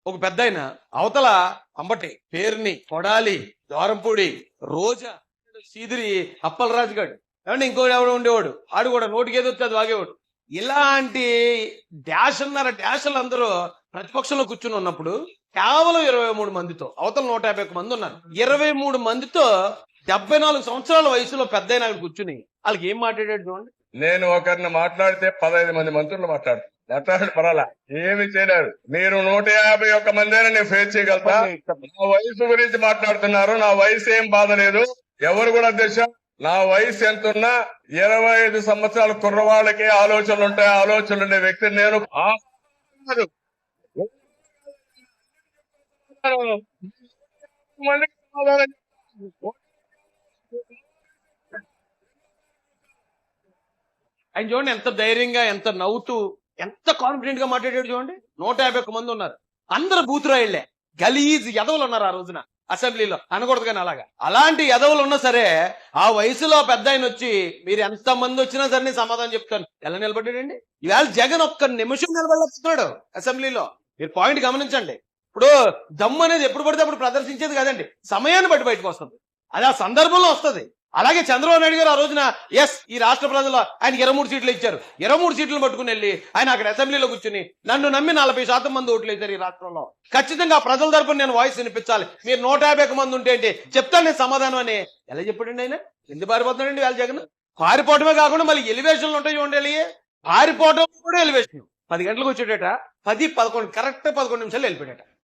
ఒక పెద్ద ఆయన అవతల అంబటి, పేరుని, కొడాలి, దోరంపూడి, రోజా, సీదిరి, అప్పలరాజు గారు, ఏమంటే ఇంకోటి ఎవడో ఉండేవాడు, ఆడు కూడా నోటికి ఏదో వచ్చి అది వాగేవాడు. ఇలాంటి డాషలు అందరూ ప్రతిపక్షంలో కూర్చుని ఉన్నప్పుడు కేవలం 23 మందితో, అవతల 151 మంది ఉన్నారు, 23 మందితో 74 సంవత్సరాల వయసులో పెద్ద ఆయన కూర్చుని వాళ్ళకి ఏం మాట్లాడాడు చూడండి. నేను ఒకరిని మాట్లాడితే 15 మంది మంత్రులు మాట్లాడు పర్వాలా, ఏమి చేయలేరు. మీరు 151 మంది నేను ఫేస్ చేయగలుగుతా. నా వయసు గురించి మాట్లాడుతున్నారు, నా వయసు ఏం బాధ లేదు. ఎవరు కూడా అధ్యక్ష, నా వయసు ఎంతున్నా 25 సంవత్సరాల కుర్రవాళ్ళకి ఆలోచనలు ఉంటాయి, ఆలోచనలు ఉండే వ్యక్తిని నేను. ఆయన చూడండి ఎంత ధైర్యంగా, ఎంత నవ్వుతూ, ఎంత కాన్ఫిడెంట్ గా మాట్లాడాడు చూడండి. 151 మంది ఉన్నారు, అందరు బూతురాయిళ్లే, గలీజ్ ఎదవలు ఉన్నారు ఆ రోజున అసెంబ్లీలో, అనకూడదు కానీ అలాగా. అలాంటి ఎదవలు ఉన్నా సరే ఆ వయసులో పెద్ద ఆయన వచ్చి మీరు ఎంత మంది వచ్చినా సరే నేను సమాధానం చెప్తాను ఎలా నిలబడ్డాడండి. ఇవాళ జగన్ ఒక్క నిమిషం నిలబడలేకపోతున్నాడు అసెంబ్లీలో. మీరు పాయింట్ గమనించండి. ఇప్పుడు దమ్ము అనేది ఎప్పుడు పడితే అప్పుడు ప్రదర్శించేది కాదండి, సమయాన్ని బట్టి బయటకు వస్తుంది, అది ఆ సందర్భంలో వస్తుంది. అలాగే చంద్రబాబు నాయుడు గారు ఆ రోజున ఈ రాష్ట్ర ప్రజలు ఆయనకి 23 సీట్లు ఇచ్చారు. 23 సీట్లు పట్టుకుని వెళ్ళి ఆయన అక్కడ అసెంబ్లీలో కూర్చుని నన్ను నమ్మి 40% మంది ఓట్లు వేశారు ఈ రాష్ట్రంలో, ఖచ్చితంగా ప్రజల తరపున నేను వాయిస్ వినిపించాలి, మీరు 151 మంది ఉంటే ఏంటి చెప్తాను నేను సమాధానం అని ఎలా చెప్పాడండి ఆయన. ఎందుకు పారిపోతున్నాడండి వాళ్ళ జగన్? పారిపోవటమే కాకుండా మళ్ళీ ఎలివేషన్లు ఉంటాయి చూడండి, పారిపోవటం కూడా ఎలివేషన్. 10 గంటలకు వచ్చేటట 10-11 కరెక్ట్ 11 నిమిషాలు వెళ్ళిపోయాడట.